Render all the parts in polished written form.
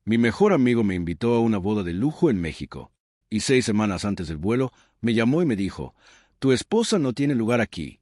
Mi mejor amigo me invitó a una boda de lujo en México, y 6 semanas antes del vuelo me llamó y me dijo, «Tu esposa no tiene lugar aquí».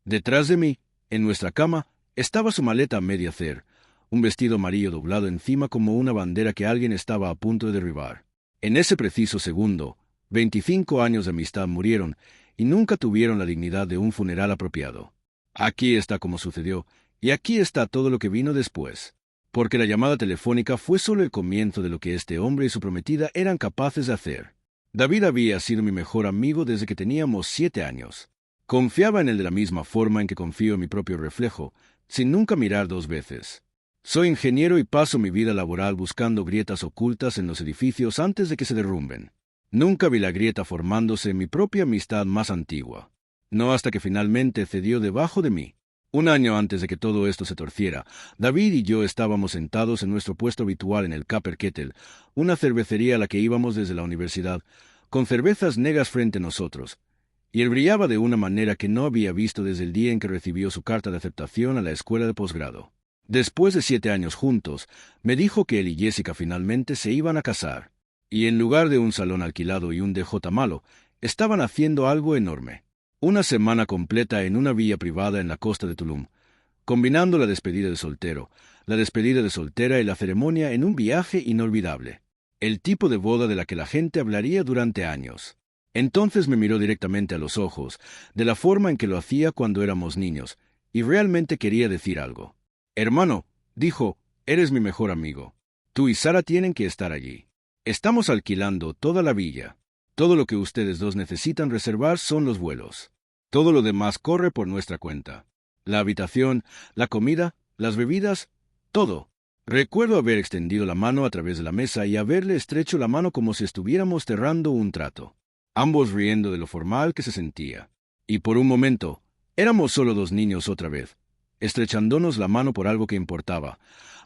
Detrás de mí, en nuestra cama, estaba su maleta a medio hacer, un vestido amarillo doblado encima como una bandera que alguien estaba a punto de derribar. En ese preciso segundo, 25 años de amistad murieron y nunca tuvieron la dignidad de un funeral apropiado. Aquí está como sucedió, y aquí está todo lo que vino después. Porque la llamada telefónica fue solo el comienzo de lo que este hombre y su prometida eran capaces de hacer. David había sido mi mejor amigo desde que teníamos 7 años. Confiaba en él de la misma forma en que confío en mi propio reflejo, sin nunca mirar 2 veces. Soy ingeniero y paso mi vida laboral buscando grietas ocultas en los edificios antes de que se derrumben. Nunca vi la grieta formándose en mi propia amistad más antigua. No hasta que finalmente cedió debajo de mí. Un año antes de que todo esto se torciera, David y yo estábamos sentados en nuestro puesto habitual en el Copper Kettle, una cervecería a la que íbamos desde la universidad, con cervezas negras frente a nosotros, y él brillaba de una manera que no había visto desde el día en que recibió su carta de aceptación a la escuela de posgrado. Después de 7 años juntos, me dijo que él y Jessica finalmente se iban a casar, y en lugar de un salón alquilado y un DJ malo, estaban haciendo algo enorme. Una semana completa en una villa privada en la costa de Tulum, combinando la despedida de soltero, la despedida de soltera y la ceremonia en un viaje inolvidable. El tipo de boda de la que la gente hablaría durante años. Entonces me miró directamente a los ojos, de la forma en que lo hacía cuando éramos niños, y realmente quería decir algo. «Hermano», dijo, «eres mi mejor amigo. Tú y Sara tienen que estar allí. Estamos alquilando toda la villa. Todo lo que ustedes dos necesitan reservar son los vuelos. Todo lo demás corre por nuestra cuenta. La habitación, la comida, las bebidas, todo». Recuerdo haber extendido la mano a través de la mesa y haberle estrecho la mano como si estuviéramos cerrando un trato, ambos riendo de lo formal que se sentía. Y por un momento, éramos solo 2 niños otra vez, estrechándonos la mano por algo que importaba,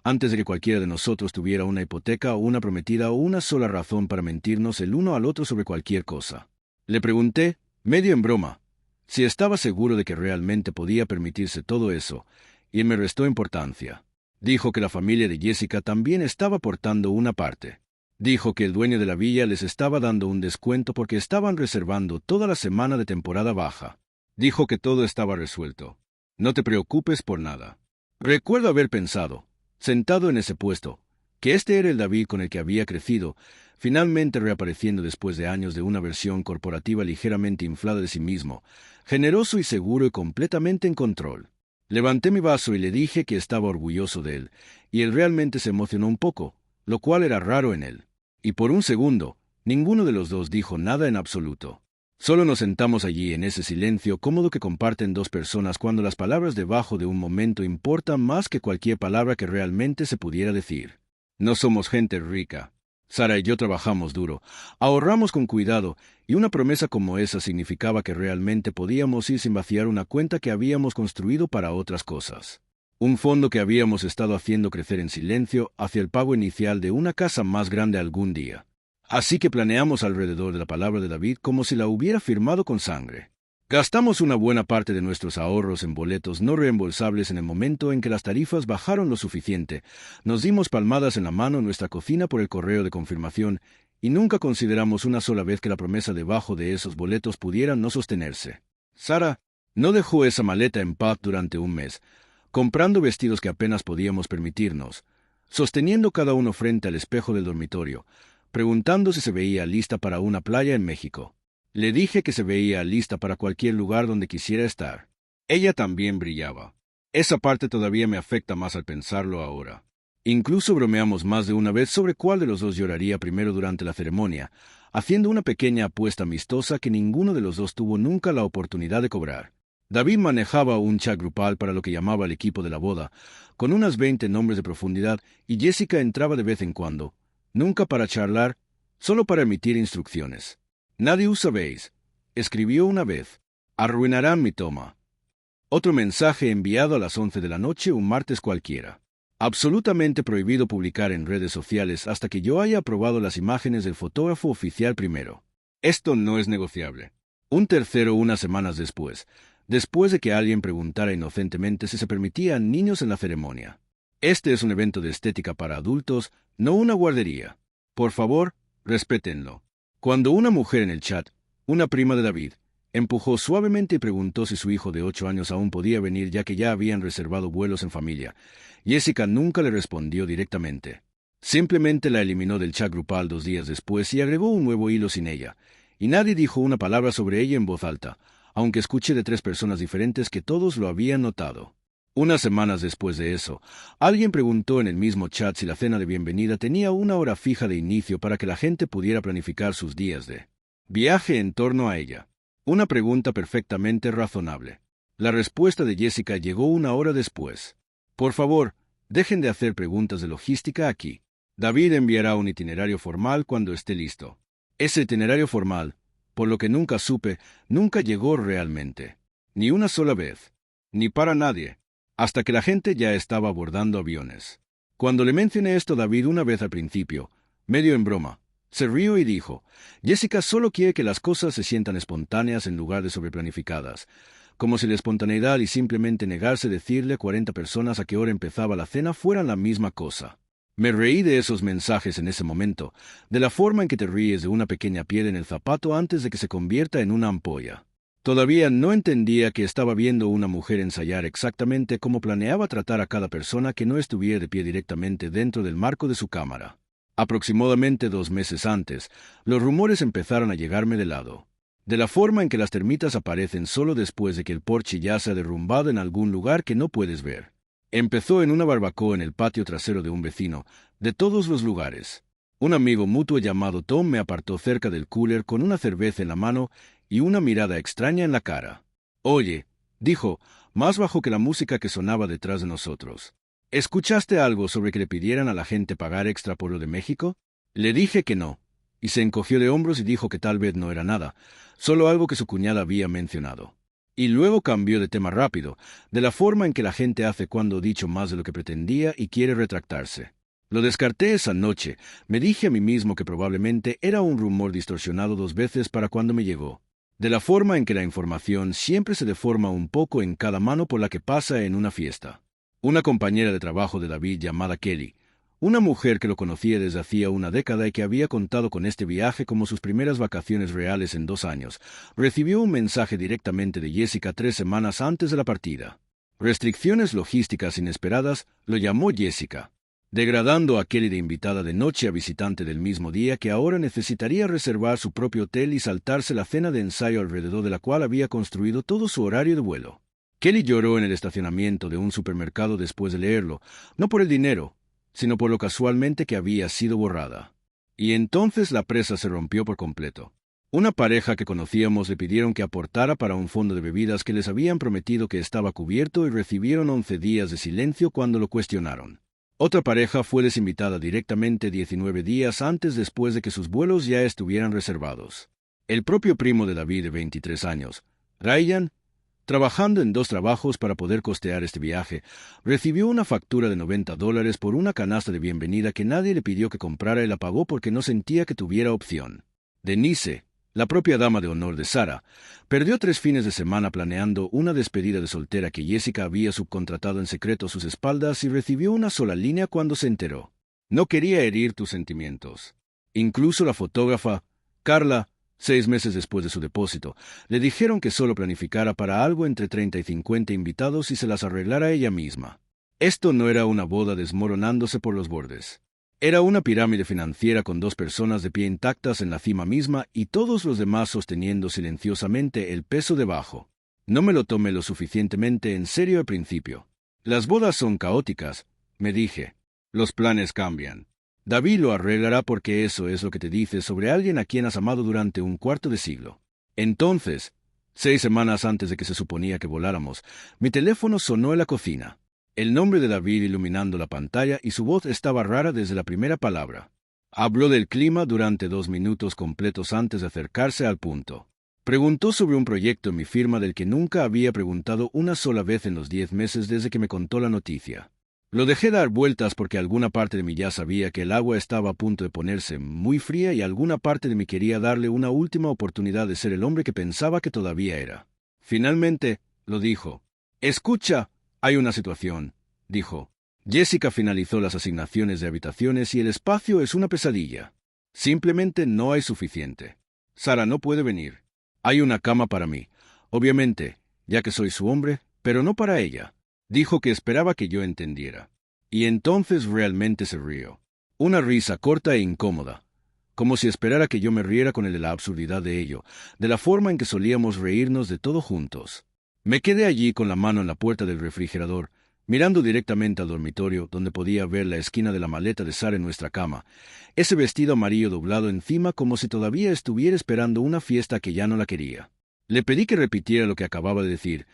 antes de que cualquiera de nosotros tuviera una hipoteca o una prometida o una sola razón para mentirnos el uno al otro sobre cualquier cosa. Le pregunté, medio en broma, si estaba seguro de que realmente podía permitirse todo eso, y él me restó importancia. Dijo que la familia de Jessica también estaba aportando una parte. Dijo que el dueño de la villa les estaba dando un descuento porque estaban reservando toda la semana de temporada baja. Dijo que todo estaba resuelto. No te preocupes por nada. Recuerdo haber pensado, sentado en ese puesto, que este era el David con el que había crecido, finalmente reapareciendo después de años de una versión corporativa ligeramente inflada de sí mismo, generoso y seguro y completamente en control. Levanté mi vaso y le dije que estaba orgulloso de él, y él realmente se emocionó un poco, lo cual era raro en él. Y por un segundo, ninguno de los dos dijo nada en absoluto. Solo nos sentamos allí en ese silencio cómodo que comparten 2 personas cuando las palabras debajo de un momento importan más que cualquier palabra que realmente se pudiera decir. No somos gente rica. Sara y yo trabajamos duro, ahorramos con cuidado, y una promesa como esa significaba que realmente podíamos ir sin vaciar una cuenta que habíamos construido para otras cosas. Un fondo que habíamos estado haciendo crecer en silencio hacia el pago inicial de una casa más grande algún día. Así que planeamos alrededor de la palabra de David como si la hubiera firmado con sangre. Gastamos una buena parte de nuestros ahorros en boletos no reembolsables en el momento en que las tarifas bajaron lo suficiente. Nos dimos palmadas en la mano en nuestra cocina por el correo de confirmación y nunca consideramos una sola vez que la promesa debajo de esos boletos pudiera no sostenerse. Sara no dejó esa maleta en paz durante un mes, comprando vestidos que apenas podíamos permitirnos, sosteniendo cada uno frente al espejo del dormitorio, preguntando si se veía lista para una playa en México. Le dije que se veía lista para cualquier lugar donde quisiera estar. Ella también brillaba. Esa parte todavía me afecta más al pensarlo ahora. Incluso bromeamos más de una vez sobre cuál de los dos lloraría primero durante la ceremonia, haciendo una pequeña apuesta amistosa que ninguno de los dos tuvo nunca la oportunidad de cobrar. David manejaba un chat grupal para lo que llamaba el equipo de la boda, con unas 20 nombres de profundidad, y Jessica entraba de vez en cuando, nunca para charlar, solo para emitir instrucciones. «Nadie usa Base», escribió una vez. «Arruinarán mi toma». Otro mensaje enviado a las 11 de la noche un martes cualquiera. «Absolutamente prohibido publicar en redes sociales hasta que yo haya aprobado las imágenes del fotógrafo oficial primero. Esto no es negociable». Un tercero unas semanas después de que alguien preguntara inocentemente si se permitían niños en la ceremonia. Este es un evento de estética para adultos, no una guardería. Por favor, respétenlo. Cuando una mujer en el chat, una prima de David, empujó suavemente y preguntó si su hijo de 8 años aún podía venir ya que ya habían reservado vuelos en familia, Jessica nunca le respondió directamente. Simplemente la eliminó del chat grupal 2 días después y agregó un nuevo hilo sin ella, y nadie dijo una palabra sobre ella en voz alta, aunque escuché de 3 personas diferentes que todos lo habían notado. Unas semanas después de eso, alguien preguntó en el mismo chat si la cena de bienvenida tenía una hora fija de inicio para que la gente pudiera planificar sus días de viaje en torno a ella. Una pregunta perfectamente razonable. La respuesta de Jessica llegó una hora después. Por favor, dejen de hacer preguntas de logística aquí. David enviará un itinerario formal cuando esté listo. Ese itinerario formal, por lo que nunca supe, nunca llegó realmente. Ni una sola vez. Ni para nadie. Hasta que la gente ya estaba abordando aviones. Cuando le mencioné esto a David una vez al principio, medio en broma, se rió y dijo, Jessica solo quiere que las cosas se sientan espontáneas en lugar de sobreplanificadas, como si la espontaneidad y simplemente negarse a decirle a 40 personas a qué hora empezaba la cena fueran la misma cosa. Me reí de esos mensajes en ese momento, de la forma en que te ríes de una pequeña piedra en el zapato antes de que se convierta en una ampolla. Todavía no entendía que estaba viendo una mujer ensayar exactamente cómo planeaba tratar a cada persona que no estuviera de pie directamente dentro del marco de su cámara. Aproximadamente 2 meses antes, los rumores empezaron a llegarme de lado. De la forma en que las termitas aparecen solo después de que el porche ya se ha derrumbado en algún lugar que no puedes ver. Empezó en una barbacoa en el patio trasero de un vecino, de todos los lugares. Un amigo mutuo llamado Tom me apartó cerca del cooler con una cerveza en la mano y una mirada extraña en la cara. Oye, dijo, más bajo que la música que sonaba detrás de nosotros. ¿Escuchaste algo sobre que le pidieran a la gente pagar extra por lo de México? Le dije que no, y se encogió de hombros y dijo que tal vez no era nada, solo algo que su cuñada había mencionado. Y luego cambió de tema rápido, de la forma en que la gente hace cuando ha dicho más de lo que pretendía y quiere retractarse. Lo descarté esa noche, me dije a mí mismo que probablemente era un rumor distorsionado 2 veces para cuando me llegó. De la forma en que la información siempre se deforma un poco en cada mano por la que pasa en una fiesta. Una compañera de trabajo de David llamada Kelly, una mujer que lo conocía desde hacía una década y que había contado con este viaje como sus primeras vacaciones reales en 2 años, recibió un mensaje directamente de Jessica 3 semanas antes de la partida. Restricciones logísticas inesperadas, lo llamó Jessica, degradando a Kelly de invitada de noche a visitante del mismo día que ahora necesitaría reservar su propio hotel y saltarse la cena de ensayo alrededor de la cual había construido todo su horario de vuelo. Kelly lloró en el estacionamiento de un supermercado después de leerlo, no por el dinero, sino por lo casualmente que había sido borrada. Y entonces la presa se rompió por completo. Una pareja que conocíamos le pidieron que aportara para un fondo de bebidas que les habían prometido que estaba cubierto y recibieron 11 días de silencio cuando lo cuestionaron. Otra pareja fue desinvitada directamente 19 días antes después de que sus vuelos ya estuvieran reservados. El propio primo de David de 23 años, Ryan, trabajando en 2 trabajos para poder costear este viaje, recibió una factura de $90 por una canasta de bienvenida que nadie le pidió que comprara y la pagó porque no sentía que tuviera opción. Denise, la propia dama de honor de Sara, perdió 3 fines de semana planeando una despedida de soltera que Jessica había subcontratado en secreto a sus espaldas y recibió una sola línea cuando se enteró. No quería herir tus sentimientos. Incluso la fotógrafa, Carla, 6 meses después de su depósito, le dijeron que solo planificara para algo entre 30 y 50 invitados y se las arreglara ella misma. Esto no era una boda desmoronándose por los bordes. Era una pirámide financiera con 2 personas de pie intactas en la cima misma y todos los demás sosteniendo silenciosamente el peso debajo. No me lo tomé lo suficientemente en serio al principio. Las bodas son caóticas, me dije. Los planes cambian. David lo arreglará porque eso es lo que te dice sobre alguien a quien has amado durante un cuarto de siglo. Entonces, 6 semanas antes de que se suponía que voláramos, mi teléfono sonó en la cocina. El nombre de David iluminando la pantalla y su voz estaba rara desde la primera palabra. Habló del clima durante 2 minutos completos antes de acercarse al punto. Preguntó sobre un proyecto en mi firma del que nunca había preguntado una sola vez en los 10 meses desde que me contó la noticia. Lo dejé dar vueltas porque alguna parte de mí ya sabía que el agua estaba a punto de ponerse muy fría y alguna parte de mí quería darle una última oportunidad de ser el hombre que pensaba que todavía era. Finalmente, lo dijo. Escucha, hay una situación, dijo. Jessica finalizó las asignaciones de habitaciones y el espacio es una pesadilla. Simplemente no hay suficiente. Sara no puede venir. Hay una cama para mí, obviamente, ya que soy su hombre, pero no para ella. Dijo que esperaba que yo entendiera. Y entonces realmente se rió. Una risa corta e incómoda, como si esperara que yo me riera con él de la absurdidad de ello, de la forma en que solíamos reírnos de todo juntos. Me quedé allí con la mano en la puerta del refrigerador, mirando directamente al dormitorio, donde podía ver la esquina de la maleta de Sara en nuestra cama, ese vestido amarillo doblado encima como si todavía estuviera esperando una fiesta que ya no la quería. Le pedí que repitiera lo que acababa de decir,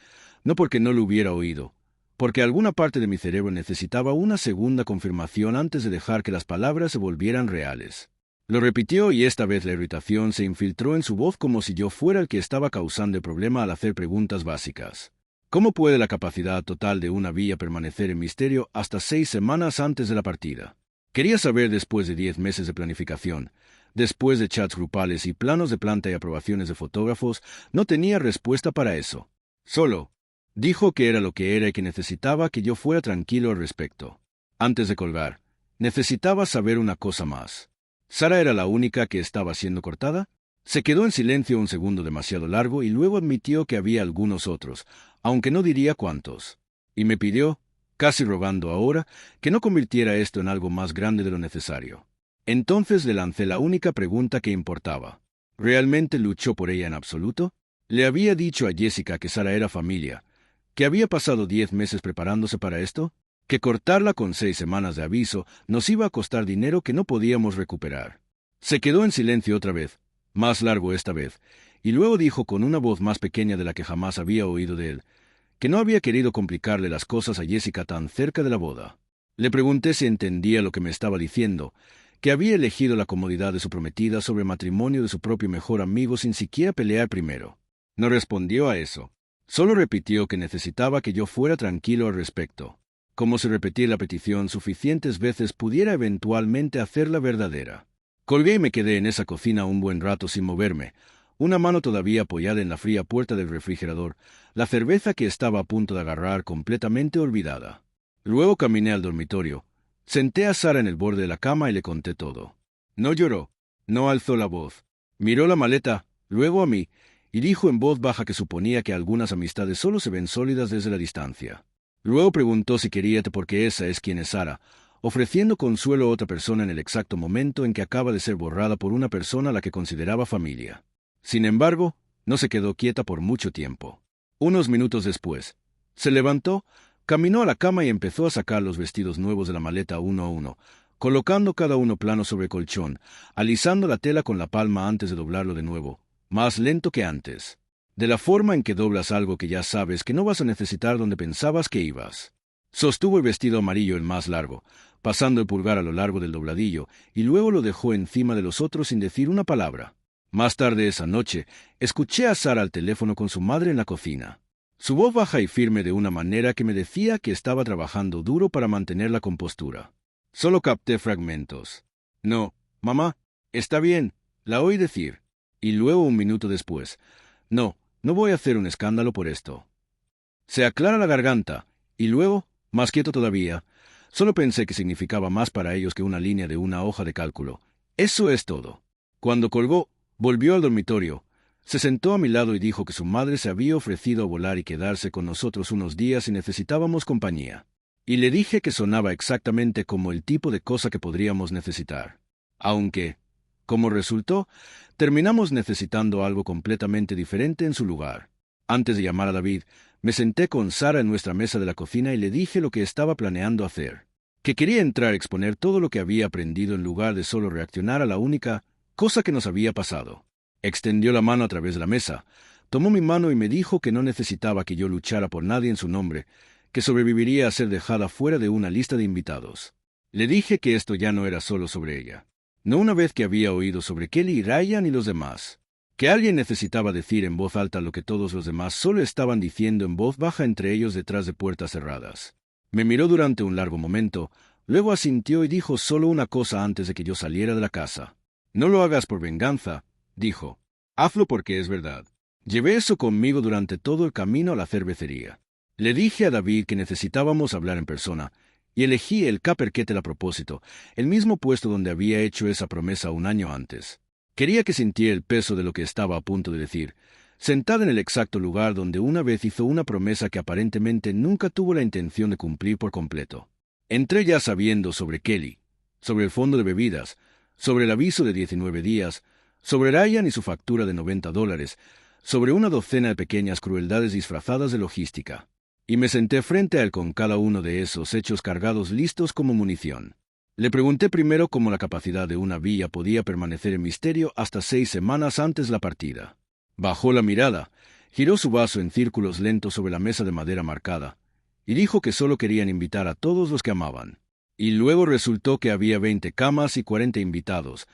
no porque no lo hubiera oído, porque alguna parte de mi cerebro necesitaba una segunda confirmación antes de dejar que las palabras se volvieran reales. Lo repitió y esta vez la irritación se infiltró en su voz como si yo fuera el que estaba causando el problema al hacer preguntas básicas. ¿Cómo puede la capacidad total de una villa permanecer en misterio hasta 6 semanas antes de la partida? Quería saber después de 10 meses de planificación, después de chats grupales y planos de planta y aprobaciones de fotógrafos, no tenía respuesta para eso. Solo dijo que era lo que era y que necesitaba que yo fuera tranquilo al respecto. Antes de colgar, necesitaba saber una cosa más. ¿Sara era la única que estaba siendo cortada? Se quedó en silencio un segundo demasiado largo y luego admitió que había algunos otros, aunque no diría cuántos. Y me pidió, casi rogando ahora, que no convirtiera esto en algo más grande de lo necesario. Entonces le lancé la única pregunta que importaba. ¿Realmente luchó por ella en absoluto? Le había dicho a Jessica que Sara era familia, que había pasado 10 meses preparándose para esto, que cortarla con 6 semanas de aviso nos iba a costar dinero que no podíamos recuperar. Se quedó en silencio otra vez, más largo esta vez, y luego dijo con una voz más pequeña de la que jamás había oído de él, que no había querido complicarle las cosas a Jessica tan cerca de la boda. Le pregunté si entendía lo que me estaba diciendo, que había elegido la comodidad de su prometida sobre el matrimonio de su propio mejor amigo sin siquiera pelear primero. No respondió a eso. Solo repitió que necesitaba que yo fuera tranquilo al respecto, como si repetir la petición suficientes veces pudiera eventualmente hacerla verdadera. Colgué y me quedé en esa cocina un buen rato sin moverme, una mano todavía apoyada en la fría puerta del refrigerador, la cerveza que estaba a punto de agarrar completamente olvidada. Luego caminé al dormitorio, senté a Sara en el borde de la cama y le conté todo. No lloró, no alzó la voz, miró la maleta, luego a mí, y dijo en voz baja que suponía que algunas amistades solo se ven sólidas desde la distancia. Luego preguntó si quería porque esa es quien es Sara, ofreciendo consuelo a otra persona en el exacto momento en que acaba de ser borrada por una persona a la que consideraba familia. Sin embargo, no se quedó quieta por mucho tiempo. Unos minutos después, se levantó, caminó a la cama y empezó a sacar los vestidos nuevos de la maleta uno a uno, colocando cada uno plano sobre el colchón, alisando la tela con la palma antes de doblarlo de nuevo, más lento que antes. De la forma en que doblas algo que ya sabes que no vas a necesitar donde pensabas que ibas. Sostuvo el vestido amarillo el más largo, pasando el pulgar a lo largo del dobladillo, y luego lo dejó encima de los otros sin decir una palabra. Más tarde esa noche, escuché a Sara al teléfono con su madre en la cocina. Su voz baja y firme de una manera que me decía que estaba trabajando duro para mantener la compostura. Solo capté fragmentos. No, mamá, está bien, la oí decir. Y luego un minuto después, no voy a hacer un escándalo por esto. Se aclara la garganta, y luego, más quieto todavía, solo pensé que significaba más para ellos que una línea de una hoja de cálculo. Eso es todo. Cuando colgó, volvió al dormitorio, se sentó a mi lado y dijo que su madre se había ofrecido a volar y quedarse con nosotros unos días si necesitábamos compañía. Y le dije que sonaba exactamente como el tipo de cosa que podríamos necesitar. Aunque, como resultó, terminamos necesitando algo completamente diferente en su lugar. Antes de llamar a David, me senté con Sara en nuestra mesa de la cocina y le dije lo que estaba planeando hacer. Que quería entrar a exponer todo lo que había aprendido en lugar de solo reaccionar a la única cosa que nos había pasado. Extendió la mano a través de la mesa, tomó mi mano y me dijo que no necesitaba que yo luchara por nadie en su nombre, que sobreviviría a ser dejada fuera de una lista de invitados. Le dije que esto ya no era solo sobre ella. No una vez que había oído sobre Kelly y Ryan y los demás. Que alguien necesitaba decir en voz alta lo que todos los demás solo estaban diciendo en voz baja entre ellos detrás de puertas cerradas. Me miró durante un largo momento, luego asintió y dijo solo una cosa antes de que yo saliera de la casa. No lo hagas por venganza, dijo. Hazlo porque es verdad. Llevé eso conmigo durante todo el camino a la cervecería. Le dije a David que necesitábamos hablar en persona, y elegí el Copper Kettle a propósito, el mismo puesto donde había hecho esa promesa un año antes. Quería que sintiera el peso de lo que estaba a punto de decir, sentada en el exacto lugar donde una vez hizo una promesa que aparentemente nunca tuvo la intención de cumplir por completo. Entré ya sabiendo sobre Kelly, sobre el fondo de bebidas, sobre el aviso de 19 días, sobre Ryan y su factura de $90, sobre una docena de pequeñas crueldades disfrazadas de logística. Y me senté frente a él con cada uno de esos hechos cargados listos como munición. Le pregunté primero cómo la capacidad de una villa podía permanecer en misterio hasta 6 semanas antes de la partida. Bajó la mirada, giró su vaso en círculos lentos sobre la mesa de madera marcada, y dijo que solo querían invitar a todos los que amaban. Y luego resultó que había 20 camas y 40 invitados,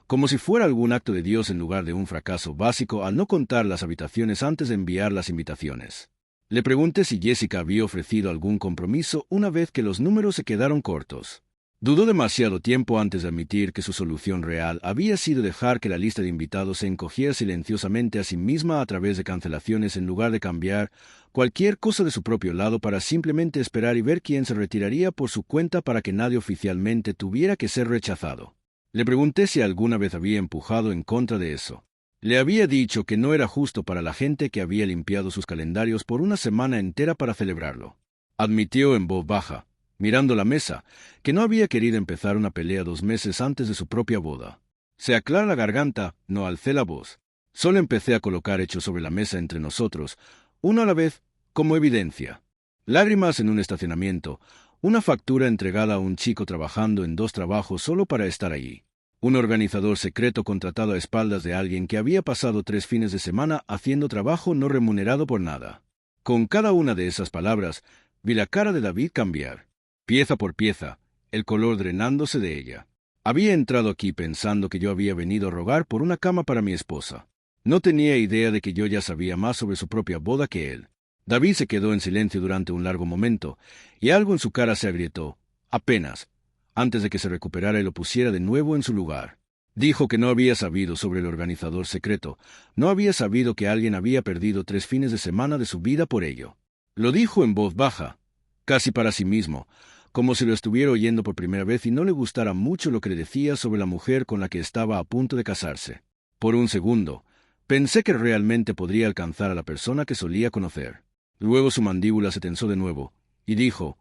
como si fuera algún acto de Dios en lugar de un fracaso básico al no contar las habitaciones antes de enviar las invitaciones. Le pregunté si Jessica había ofrecido algún compromiso una vez que los números se quedaron cortos. Dudó demasiado tiempo antes de admitir que su solución real había sido dejar que la lista de invitados se encogiera silenciosamente a sí misma a través de cancelaciones en lugar de cambiar cualquier cosa de su propio lado para simplemente esperar y ver quién se retiraría por su cuenta para que nadie oficialmente tuviera que ser rechazado. Le pregunté si alguna vez había empujado en contra de eso. Le había dicho que no era justo para la gente que había limpiado sus calendarios por una semana entera para celebrarlo. Admitió en voz baja, mirando la mesa, que no había querido empezar una pelea 2 meses antes de su propia boda. Se aclara la garganta, no alcé la voz. Solo empecé a colocar hechos sobre la mesa entre nosotros, uno a la vez, como evidencia. Lágrimas en un estacionamiento, una factura entregada a un chico trabajando en 2 trabajos solo para estar allí. Un organizador secreto contratado a espaldas de alguien que había pasado 3 fines de semana haciendo trabajo no remunerado por nada. Con cada una de esas palabras, vi la cara de David cambiar, pieza por pieza, el color drenándose de ella. Había entrado aquí pensando que yo había venido a rogar por una cama para mi esposa. No tenía idea de que yo ya sabía más sobre su propia boda que él. David se quedó en silencio durante un largo momento, y algo en su cara se agrietó, apenas, antes de que se recuperara y lo pusiera de nuevo en su lugar. Dijo que no había sabido sobre el organizador secreto, no había sabido que alguien había perdido 3 fines de semana de su vida por ello. Lo dijo en voz baja, casi para sí mismo, como si lo estuviera oyendo por primera vez y no le gustara mucho lo que le decía sobre la mujer con la que estaba a punto de casarse. Por un segundo, pensé que realmente podría alcanzar a la persona que solía conocer. Luego su mandíbula se tensó de nuevo, y dijo,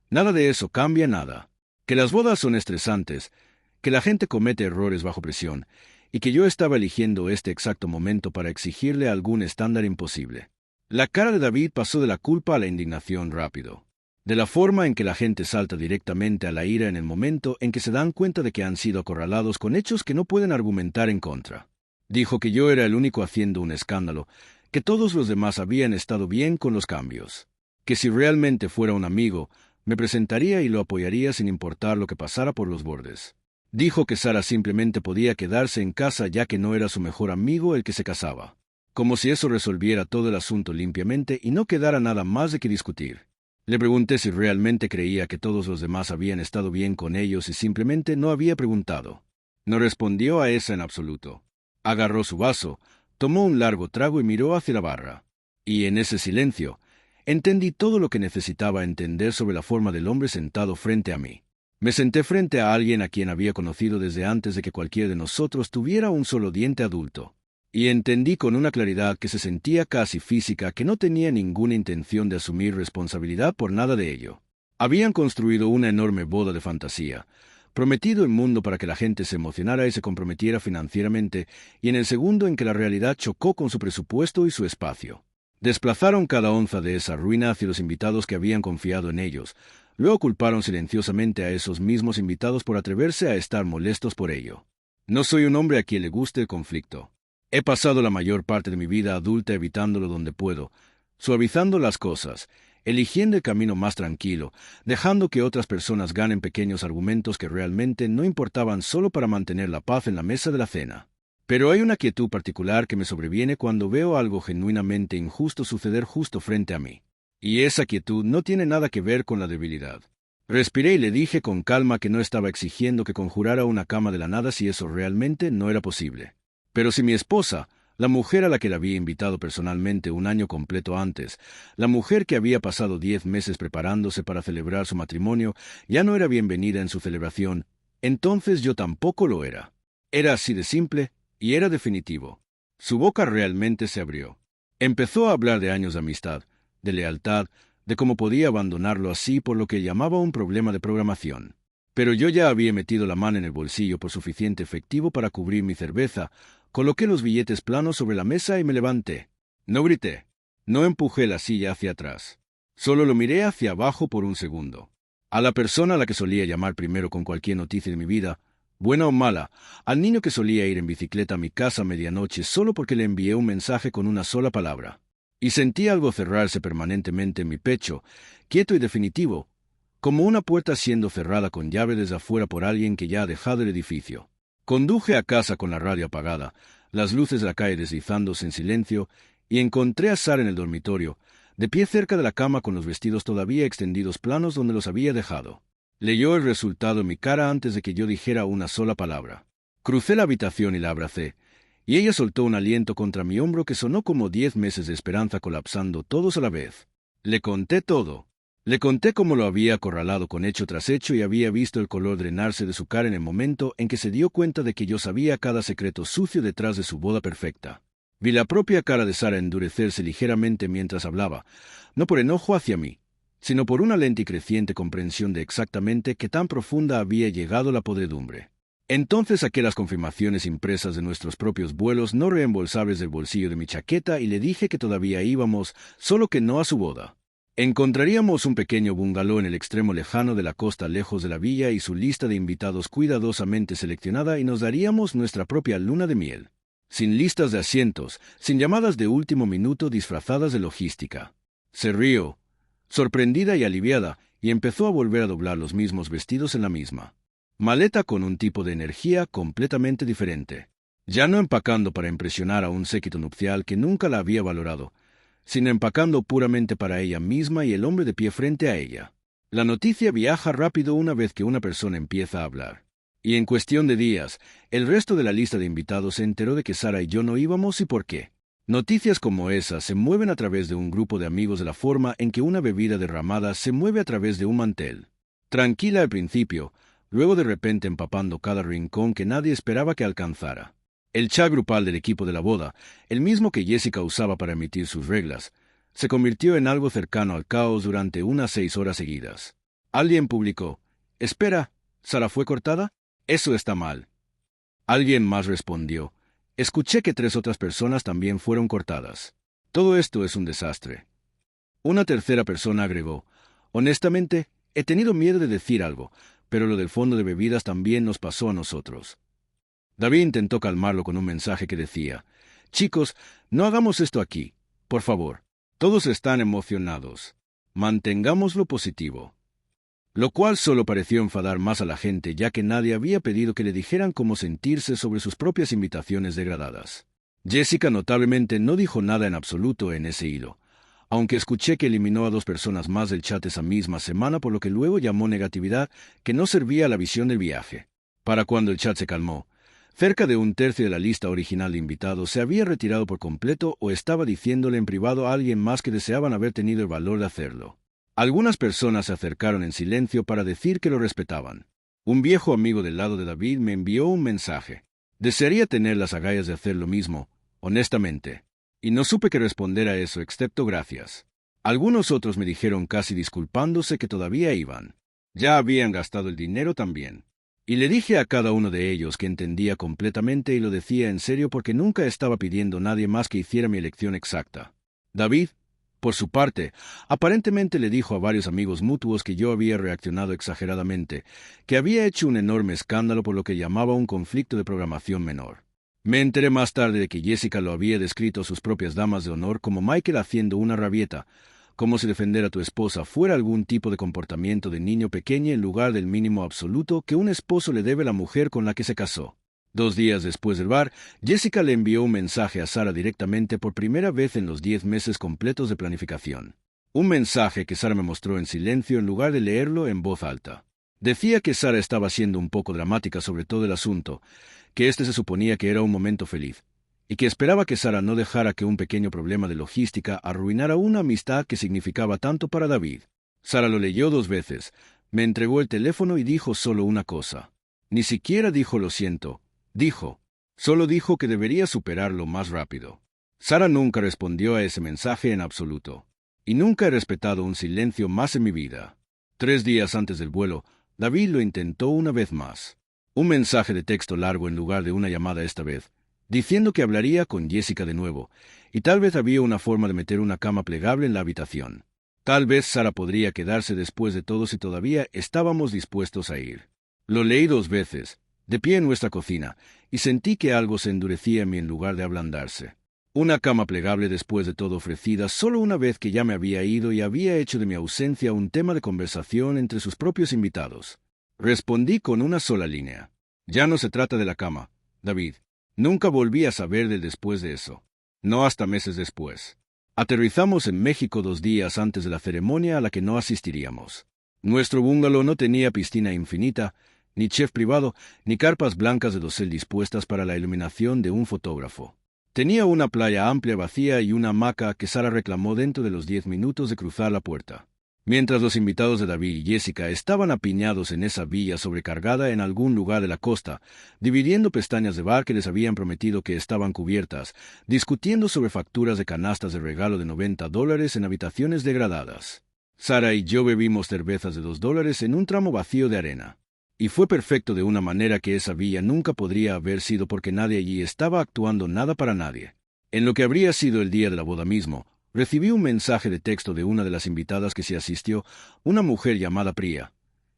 «Nada de eso cambia nada. Que las bodas son estresantes, que la gente comete errores bajo presión, y que yo estaba eligiendo este exacto momento para exigirle algún estándar imposible». La cara de David pasó de la culpa a la indignación rápido. De la forma en que la gente salta directamente a la ira en el momento en que se dan cuenta de que han sido acorralados con hechos que no pueden argumentar en contra. Dijo que yo era el único haciendo un escándalo, que todos los demás habían estado bien con los cambios, que si realmente fuera un amigo, me presentaría y lo apoyaría sin importar lo que pasara por los bordes. Dijo que Sara simplemente podía quedarse en casa ya que no era su mejor amigo el que se casaba. Como si eso resolviera todo el asunto limpiamente y no quedara nada más de que discutir. Le pregunté si realmente creía que todos los demás habían estado bien con ellos y simplemente no había preguntado. No respondió a esa en absoluto. Agarró su vaso, tomó un largo trago y miró hacia la barra. Y en ese silencio, entendí todo lo que necesitaba entender sobre la forma del hombre sentado frente a mí. Me senté frente a alguien a quien había conocido desde antes de que cualquiera de nosotros tuviera un solo diente adulto. Y entendí con una claridad que se sentía casi física que no tenía ninguna intención de asumir responsabilidad por nada de ello. Habían construido una enorme boda de fantasía, prometido el mundo para que la gente se emocionara y se comprometiera financieramente, y en el segundo en que la realidad chocó con su presupuesto y su espacio. Desplazaron cada onza de esa ruina hacia los invitados que habían confiado en ellos. Luego culparon silenciosamente a esos mismos invitados por atreverse a estar molestos por ello. No soy un hombre a quien le guste el conflicto. He pasado la mayor parte de mi vida adulta evitándolo donde puedo, suavizando las cosas, eligiendo el camino más tranquilo, dejando que otras personas ganen pequeños argumentos que realmente no importaban solo para mantener la paz en la mesa de la cena. Pero hay una quietud particular que me sobreviene cuando veo algo genuinamente injusto suceder justo frente a mí. Y esa quietud no tiene nada que ver con la debilidad. Respiré y le dije con calma que no estaba exigiendo que conjurara una cama de la nada si eso realmente no era posible. Pero si mi esposa, La mujer a la que la había invitado personalmente un año completo antes, la mujer que había pasado 10 meses preparándose para celebrar su matrimonio, ya no era bienvenida en su celebración, entonces yo tampoco lo era. Era así de simple y era definitivo. Su boca realmente se abrió. Empezó a hablar de años de amistad, de lealtad, de cómo podía abandonarlo así por lo que llamaba un problema de programación. Pero yo ya había metido la mano en el bolsillo por suficiente efectivo para cubrir mi cerveza, coloqué los billetes planos sobre la mesa y me levanté. No grité. No empujé la silla hacia atrás. Solo lo miré hacia abajo por un segundo. A la persona a la que solía llamar primero con cualquier noticia de mi vida, buena o mala, al niño que solía ir en bicicleta a mi casa a medianoche solo porque le envié un mensaje con una sola palabra. Y sentí algo cerrarse permanentemente en mi pecho, quieto y definitivo, como una puerta siendo cerrada con llave desde afuera por alguien que ya ha dejado el edificio. Conduje a casa con la radio apagada, las luces de la calle deslizándose en silencio, y encontré a Sara en el dormitorio, de pie cerca de la cama con los vestidos todavía extendidos planos donde los había dejado. Leyó el resultado en mi cara antes de que yo dijera una sola palabra. Crucé la habitación y la abracé, y ella soltó un aliento contra mi hombro que sonó como 10 meses de esperanza colapsando todos a la vez. Le conté todo. Le conté cómo lo había acorralado con hecho tras hecho y había visto el color drenarse de su cara en el momento en que se dio cuenta de que yo sabía cada secreto sucio detrás de su boda perfecta. Vi la propia cara de Sara endurecerse ligeramente mientras hablaba, no por enojo hacia mí, sino por una lenta y creciente comprensión de exactamente qué tan profunda había llegado la podredumbre. Entonces saqué las confirmaciones impresas de nuestros propios vuelos no reembolsables del bolsillo de mi chaqueta y le dije que todavía íbamos, solo que no a su boda. Encontraríamos un pequeño bungalow en el extremo lejano de la costa lejos de la villa y su lista de invitados cuidadosamente seleccionada y nos daríamos nuestra propia luna de miel. Sin listas de asientos, sin llamadas de último minuto disfrazadas de logística. Se rió, sorprendida y aliviada, y empezó a volver a doblar los mismos vestidos en la misma maleta con un tipo de energía completamente diferente. Ya no empacando para impresionar a un séquito nupcial que nunca la había valorado, sino empacando puramente para ella misma y el hombre de pie frente a ella. La noticia viaja rápido una vez que una persona empieza a hablar. Y en cuestión de días, el resto de la lista de invitados se enteró de que Sara y yo no íbamos y por qué. Noticias como esas se mueven a través de un grupo de amigos de la forma en que una bebida derramada se mueve a través de un mantel. Tranquila al principio, luego de repente empapando cada rincón que nadie esperaba que alcanzara. El chat grupal del equipo de la boda, el mismo que Jessica usaba para emitir sus reglas, se convirtió en algo cercano al caos durante unas 6 horas seguidas. Alguien publicó: «Espera, ¿Sara fue cortada? Eso está mal». Alguien más respondió: «Escuché que 3 otras personas también fueron cortadas. Todo esto es un desastre». Una tercera persona agregó: «Honestamente, he tenido miedo de decir algo, pero lo del fondo de bebidas también nos pasó a nosotros». David intentó calmarlo con un mensaje que decía: «Chicos, no hagamos esto aquí, por favor. Todos están emocionados. Mantengámoslo positivo». Lo cual solo pareció enfadar más a la gente, ya que nadie había pedido que le dijeran cómo sentirse sobre sus propias invitaciones degradadas. Jessica notablemente no dijo nada en absoluto en ese hilo, aunque escuché que eliminó a 2 personas más del chat esa misma semana por lo que luego llamó negatividad que no servía a la visión del viaje. Para cuando el chat se calmó, cerca de un tercio de la lista original de invitados se había retirado por completo o estaba diciéndole en privado a alguien más que deseaban haber tenido el valor de hacerlo. Algunas personas se acercaron en silencio para decir que lo respetaban. Un viejo amigo del lado de David me envió un mensaje. Desearía tener las agallas de hacer lo mismo, honestamente. Y no supe qué responder a eso excepto gracias. Algunos otros me dijeron casi disculpándose que todavía iban. Ya habían gastado el dinero también. Y le dije a cada uno de ellos que entendía completamente y lo decía en serio porque nunca estaba pidiendo a nadie más que hiciera mi elección exacta. David, por su parte, aparentemente le dijo a varios amigos mutuos que yo había reaccionado exageradamente, que había hecho un enorme escándalo por lo que llamaba un conflicto de programación menor. Me enteré más tarde de que Jessica lo había descrito a sus propias damas de honor como Michael haciendo una rabieta, como si defender a tu esposa fuera algún tipo de comportamiento de niño pequeño en lugar del mínimo absoluto que un esposo le debe a la mujer con la que se casó. 2 días después del bar, Jessica le envió un mensaje a Sara directamente por primera vez en los 10 meses completos de planificación. Un mensaje que Sara me mostró en silencio en lugar de leerlo en voz alta. Decía que Sara estaba siendo un poco dramática sobre todo el asunto, que este se suponía que era un momento feliz, y que esperaba que Sara no dejara que un pequeño problema de logística arruinara una amistad que significaba tanto para David. Sara lo leyó 2 veces, me entregó el teléfono y dijo solo una cosa. Ni siquiera dijo lo siento, solo dijo que debería superarlo más rápido. Sara nunca respondió a ese mensaje en absoluto, y nunca he respetado un silencio más en mi vida. 3 días antes del vuelo, David lo intentó una vez más. Un mensaje de texto largo en lugar de una llamada esta vez, diciendo que hablaría con Jessica de nuevo, y tal vez había una forma de meter una cama plegable en la habitación. Tal vez Sara podría quedarse después de todo si todavía estábamos dispuestos a ir. Lo leí 2 veces, de pie en nuestra cocina, y sentí que algo se endurecía en mí en lugar de ablandarse. Una cama plegable después de todo ofrecida solo una vez que ya me había ido y había hecho de mi ausencia un tema de conversación entre sus propios invitados. Respondí con una sola línea. Ya no se trata de la cama, David. Nunca volví a saber del después de eso. No hasta meses después. Aterrizamos en México 2 días antes de la ceremonia a la que no asistiríamos. Nuestro bungalow no tenía piscina infinita, ni chef privado, ni carpas blancas de dosel dispuestas para la iluminación de un fotógrafo. Tenía una playa amplia vacía y una hamaca que Sara reclamó dentro de los 10 minutos de cruzar la puerta. Mientras los invitados de David y Jessica estaban apiñados en esa villa sobrecargada en algún lugar de la costa, dividiendo pestañas de bar que les habían prometido que estaban cubiertas, discutiendo sobre facturas de canastas de regalo de $90 en habitaciones degradadas. Sara y yo bebimos cervezas de $2 en un tramo vacío de arena. Y fue perfecto de una manera que esa villa nunca podría haber sido porque nadie allí estaba actuando nada para nadie. En lo que habría sido el día de la boda mismo, recibí un mensaje de texto de una de las invitadas que se asistió, una mujer llamada Priya,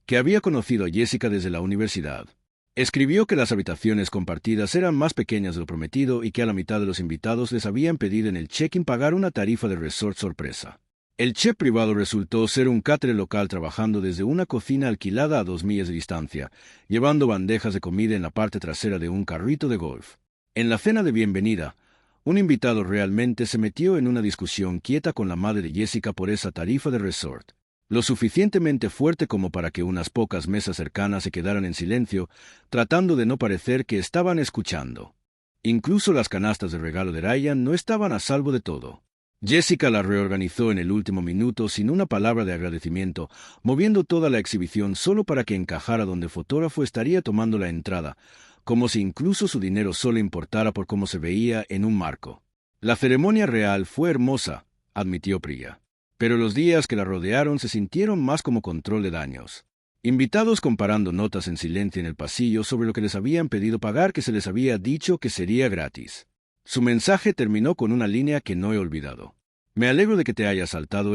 que había conocido a Jessica desde la universidad. Escribió que las habitaciones compartidas eran más pequeñas de lo prometido y que a la mitad de los invitados les habían pedido en el check-in pagar una tarifa de resort sorpresa. El chef privado resultó ser un catre local trabajando desde una cocina alquilada a 2 millas de distancia, llevando bandejas de comida en la parte trasera de un carrito de golf. En la cena de bienvenida, un invitado realmente se metió en una discusión quieta con la madre de Jessica por esa tarifa de resort, lo suficientemente fuerte como para que unas pocas mesas cercanas se quedaran en silencio, tratando de no parecer que estaban escuchando. Incluso las canastas de regalo de Ryan no estaban a salvo de todo. Jessica la reorganizó en el último minuto sin una palabra de agradecimiento, moviendo toda la exhibición solo para que encajara donde el fotógrafo estaría tomando la entrada, como si incluso su dinero solo importara por cómo se veía en un marco. La ceremonia real fue hermosa, admitió Priya, pero los días que la rodearon se sintieron más como control de daños. Invitados comparando notas en silencio en el pasillo sobre lo que les habían pedido pagar que se les había dicho que sería gratis. Su mensaje terminó con una línea que no he olvidado. Me alegro de que te hayas saltado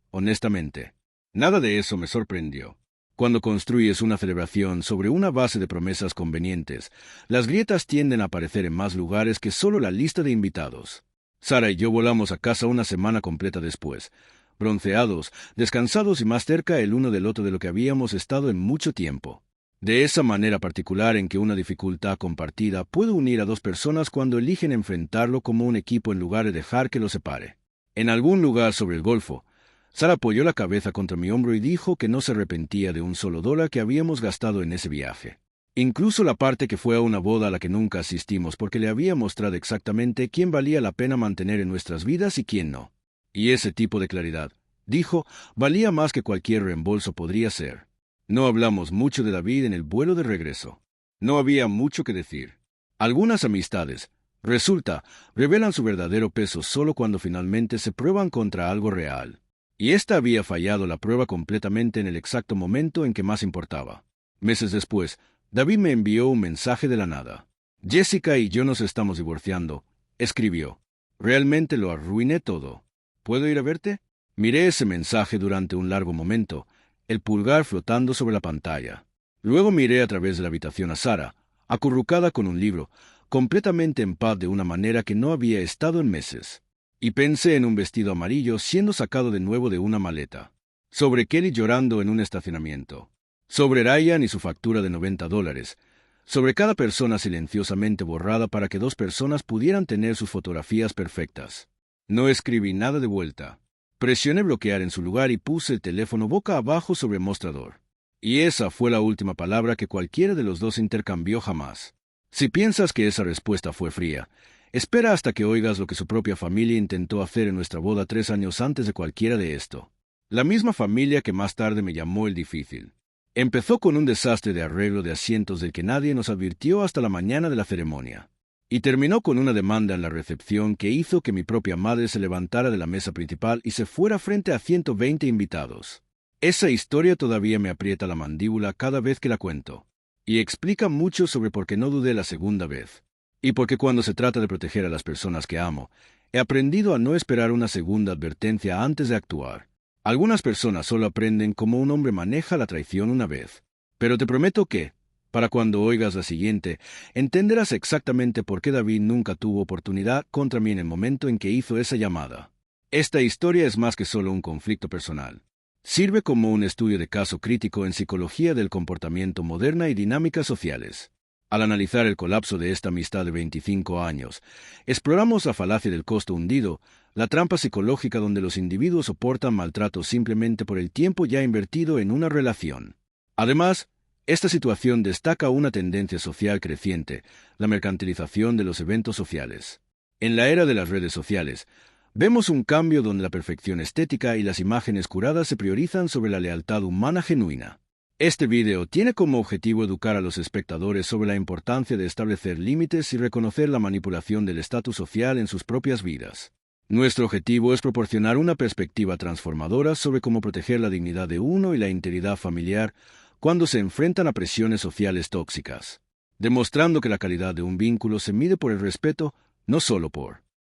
honestamente. Nada de eso me sorprendió. Cuando construyes una celebración sobre una base de promesas convenientes, las grietas tienden a aparecer en más lugares que solo la lista de invitados. Sara y yo volamos a casa una semana completa después, bronceados, descansados y más cerca el uno del otro de lo que habíamos estado en mucho tiempo. De esa manera particular en que una dificultad compartida puede unir a 2 personas cuando eligen enfrentarlo como un equipo en lugar de dejar que lo separe. En algún lugar sobre el Golfo, Sara apoyó la cabeza contra mi hombro y dijo que no se arrepentía de un solo dólar que habíamos gastado en ese viaje. Incluso la parte que fue a una boda a la que nunca asistimos porque le había mostrado exactamente quién valía la pena mantener en nuestras vidas y quién no. Y ese tipo de claridad, dijo, valía más que cualquier reembolso podría ser. No hablamos mucho de David en el vuelo de regreso. No había mucho que decir. Algunas amistades, revelan su verdadero peso solo cuando finalmente se prueban contra algo real. Y esta había fallado la prueba completamente en el exacto momento en que más importaba. Meses después, David me envió un mensaje de la nada. Jessica y yo nos estamos divorciando, escribió. Realmente lo arruiné todo. ¿Puedo ir a verte? Miré ese mensaje durante un largo momento, el pulgar flotando sobre la pantalla. Luego miré a través de la habitación a Sara, acurrucada con un libro, completamente en paz de una manera que no había estado en meses. Y pensé en un vestido amarillo siendo sacado de nuevo de una maleta. Sobre Kelly llorando en un estacionamiento. Sobre Ryan y su factura de $90. Sobre cada persona silenciosamente borrada para que 2 personas pudieran tener sus fotografías perfectas. No escribí nada de vuelta. Presioné bloquear en su lugar y puse el teléfono boca abajo sobre el mostrador. Y esa fue la última palabra que cualquiera de los dos intercambió jamás. Si piensas que esa respuesta fue fría, Espera hasta que oigas lo que su propia familia intentó hacer en nuestra boda 3 años antes de cualquiera de esto. La misma familia que más tarde me llamó el difícil. Empezó con un desastre de arreglo de asientos del que nadie nos advirtió hasta la mañana de la ceremonia. Y terminó con una demanda en la recepción que hizo que mi propia madre se levantara de la mesa principal y se fuera frente a 120 invitados. Esa historia todavía me aprieta la mandíbula cada vez que la cuento. Y explica mucho sobre por qué no dudé la segunda vez. Y porque cuando se trata de proteger a las personas que amo, he aprendido a no esperar una segunda advertencia antes de actuar. Algunas personas solo aprenden cómo un hombre maneja la traición una vez. Pero te prometo que, para cuando oigas la siguiente, entenderás exactamente por qué David nunca tuvo oportunidad contra mí en el momento en que hizo esa llamada. Esta historia es más que solo un conflicto personal. Sirve como un estudio de caso crítico en psicología del comportamiento moderna y dinámicas sociales. Al analizar el colapso de esta amistad de 25 años, exploramos la falacia del costo hundido, la trampa psicológica donde los individuos soportan maltrato simplemente por el tiempo ya invertido en una relación. Además, esta situación destaca una tendencia social creciente, la mercantilización de los eventos sociales. En la era de las redes sociales, vemos un cambio donde la perfección estética y las imágenes curadas se priorizan sobre la lealtad humana genuina. Este video tiene como objetivo educar a los espectadores sobre la importancia de establecer límites y reconocer la manipulación del estatus social en sus propias vidas. Nuestro objetivo es proporcionar una perspectiva transformadora sobre cómo proteger la dignidad de uno y la integridad familiar cuando se enfrentan a presiones sociales tóxicas, demostrando que la calidad de un vínculo se mide por el respeto, no solo por